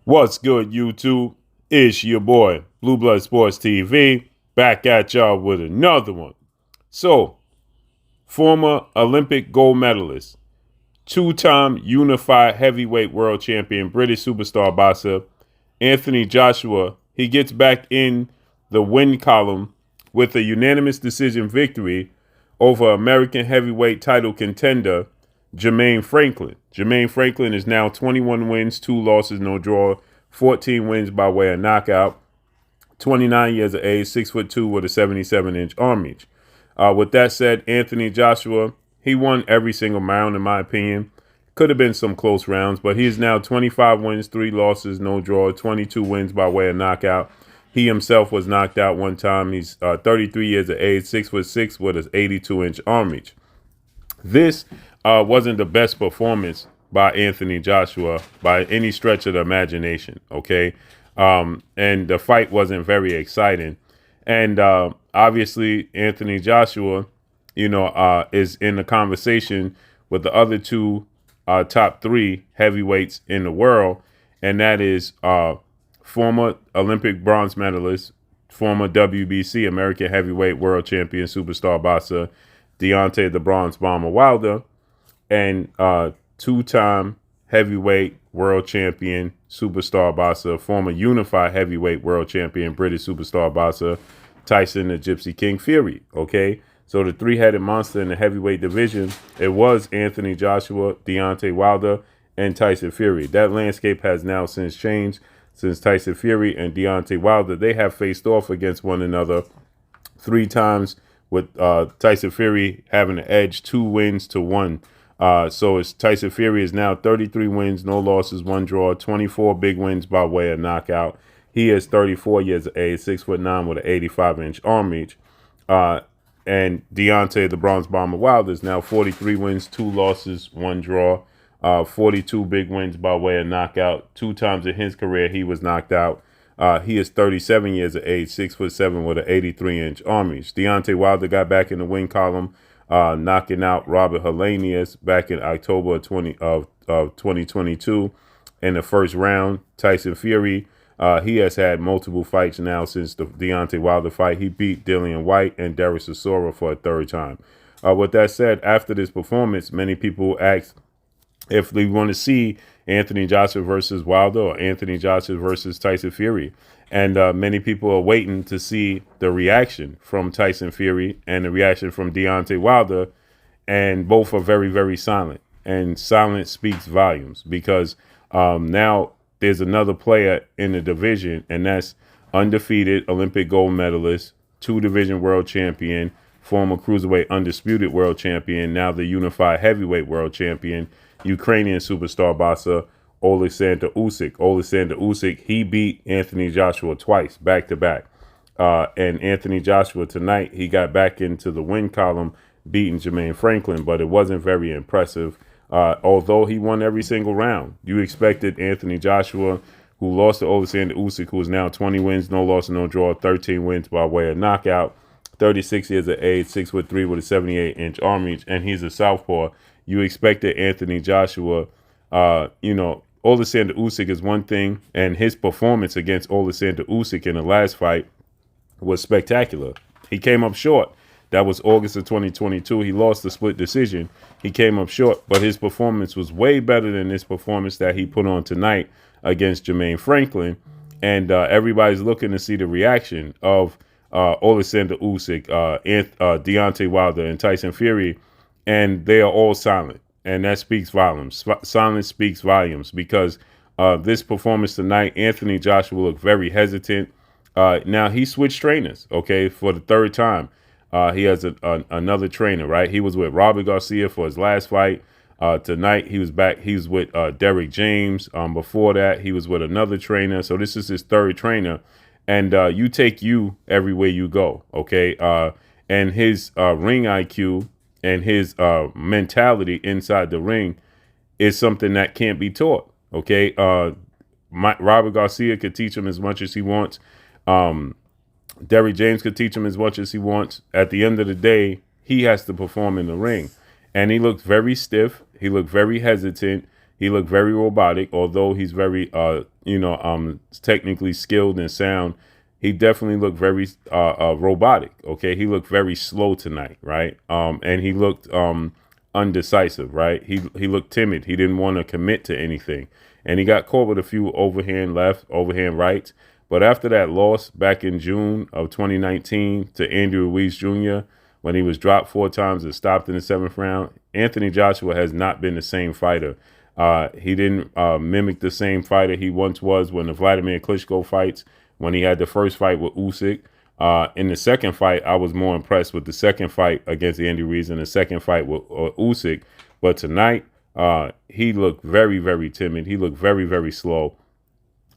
What's good, YouTube? It's your boy, Blue Blood Sports TV, back at y'all with another one. So, former Olympic gold medalist, two-time unified heavyweight world champion, British superstar boxer, Anthony Joshua, he gets back in the win column with a unanimous decision victory over American heavyweight title contender Jermaine Franklin. Jermaine Franklin is now 21 wins, 2 losses, no draw, 14 wins by way of knockout, 29 years of age, 6'2" with a 77-inch arm reach. With that said, Anthony Joshua, he won every single round in my opinion. Could have been some close rounds, but he is now 25 wins, 3 losses, no draw, 22 wins by way of knockout. He himself was knocked out one time. He's 33 years of age, 6'6" with an 82-inch arm reach. This wasn't the best performance by Anthony Joshua by any stretch of the imagination, okay? And the fight wasn't very exciting. And obviously, Anthony Joshua, is in the conversation with the other two top 3 heavyweights in the world, and that is former Olympic bronze medalist, former WBC American heavyweight world champion, superstar boxer Deontay the Bronze Bomber Wilder, and two-time heavyweight world champion, superstar boxer, former unified heavyweight world champion, British superstar boxer Tyson the Gypsy King Fury. Okay, so the 3-headed monster in the heavyweight division, it was Anthony Joshua, Deontay Wilder, and Tyson Fury. That landscape has now since changed. Since Tyson Fury and Deontay Wilder, they have faced off against one another 3 times, with Tyson Fury having the edge 2 wins to 1. So it's Tyson Fury is now 33 wins, no losses, 1 draw, 24 big wins by way of knockout. He is 34 years of age, 6'9" with an 85-inch arm reach. And Deontay the Bronze Bomber Wilder is now 43 wins, 2 losses, 1 draw, 42 big wins by way of knockout. 2 times in his career he was knocked out. He is 37 years of age, 6'7" with an 83-inch arm reach. Deontay Wilder got back in the win column, knocking out Robert Helenius back in October of 2022 in the first round. Tyson Fury, he has had multiple fights now since the Deontay Wilder fight. He beat Dillian White and Derek Chisora for a 3rd time. With that said, after this performance, many people asked if they want to see Anthony Joshua versus Wilder or Anthony Joshua versus Tyson Fury. And many people are waiting to see the reaction from Tyson Fury and the reaction from Deontay Wilder. And both are very, very silent. And silence speaks volumes because now there's another player in the division, and that's undefeated Olympic gold medalist, 2-division world champion, former cruiserweight undisputed world champion, now the unified heavyweight world champion, Ukrainian superstar boxer Oleksandr Usyk. Oleksandr Usyk, he beat Anthony Joshua twice, back to back. And Anthony Joshua tonight, he got back into the win column, beating Jermaine Franklin, but it wasn't very impressive. Although he won every single round, you expected Anthony Joshua, who lost to Oleksandr Usyk, who is now 20 wins, no loss, no draw, 13 wins by way of knockout, 36 years of age, 6'3" with a 78-inch arm reach, and he's a southpaw. You expected Anthony Joshua, Oleksandr Usyk is one thing, and his performance against Oleksandr Usyk in the last fight was spectacular. He came up short. That was August of 2022. He lost the split decision. He came up short, but his performance was way better than this performance that he put on tonight against Jermaine Franklin. And everybody's looking to see the reaction of Oleksandr Usyk, Deontay Wilder, and Tyson Fury, and they are all silent. And that speaks volumes. Silence speaks volumes because this performance tonight, Anthony Joshua looked very hesitant. Now, he switched trainers, okay, for the 3rd time. He has another trainer, right? He was with Robert Garcia for his last fight. Tonight, he was back. He was with Derek James. Before that, he was with another trainer. So this is his 3rd trainer. And you take you everywhere you go, okay? And his ring IQ and his mentality inside the ring is something that can't be taught, okay? Robert Garcia could teach him as much as he wants. Derrick James could teach him as much as he wants. At the end of the day, he has to perform in the ring. And he looked very stiff. He looked very hesitant. He looked very robotic, although he's very technically skilled and sound, he definitely looked very robotic. Okay, he looked very slow tonight, right? And he looked undecisive, right? He looked timid. He didn't want to commit to anything, and he got caught with a few overhand left, overhand rights. But after that loss back in June of 2019 to Andrew Ruiz Jr., when he was dropped 4 times and stopped in the 7th round, Anthony Joshua has not been the same fighter. He didn't mimic the same fighter he once was when the Vladimir Klitschko fights, when he had the first fight with Usyk. In the second fight, I was more impressed with the second fight against Andy Ruiz and the second fight with Usyk. But tonight, he looked very, very timid. He looked very, very slow.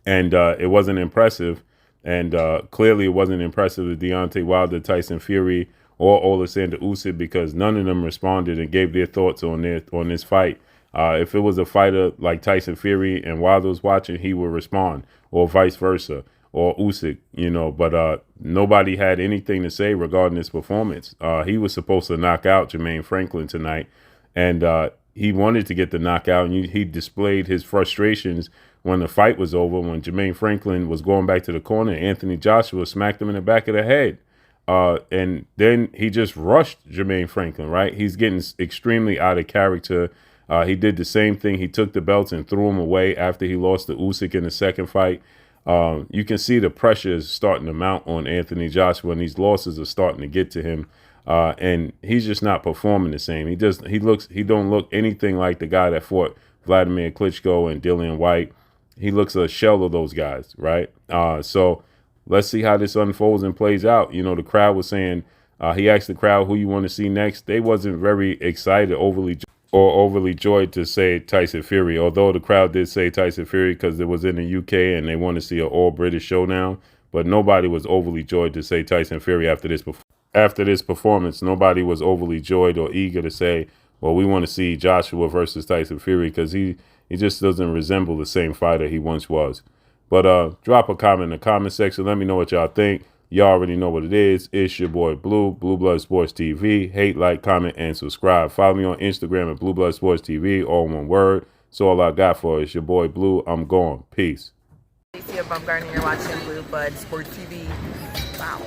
And it wasn't impressive. And clearly it wasn't impressive to Deontay Wilder, Tyson Fury, or Alexander Usyk, because none of them responded and gave their thoughts on this fight. If it was a fighter like Tyson Fury and Wilder was watching, he would respond, or vice versa, or Usyk, But nobody had anything to say regarding his performance. He was supposed to knock out Jermaine Franklin tonight, and he wanted to get the knockout, and he displayed his frustrations when the fight was over, when Jermaine Franklin was going back to the corner. Anthony Joshua smacked him in the back of the head. And then he just rushed Jermaine Franklin, right? He's getting extremely out of character. He did the same thing. He took the belts and threw them away after he lost to Usyk in the second fight. You can see the pressure is starting to mount on Anthony Joshua, and these losses are starting to get to him. And he's just not performing the same. He don't look anything like the guy that fought Vladimir Klitschko and Dillian White. He looks a shell of those guys, right? So let's see how this unfolds and plays out. The crowd was saying, he asked the crowd who you want to see next. They wasn't very excited, overly joyed to say Tyson Fury, although the crowd did say Tyson Fury because it was in the UK and they want to see an all-British showdown. But nobody was overly joyed to say Tyson Fury after this performance. Nobody was overly joyed or eager to say, well, we want to see Joshua versus Tyson Fury, because he just doesn't resemble the same fighter he once was. But drop a comment in the comment section. Let me know what y'all think. Y'all already know what it is. It's your boy Blue Blood Sports TV. Hate, like, comment, and subscribe. Follow me on Instagram at Blue Blood Sports TV, all one word. That's all I got for you. It's your boy Blue. I'm gone. Peace. You're watching Blue Blood Sports TV. Wow.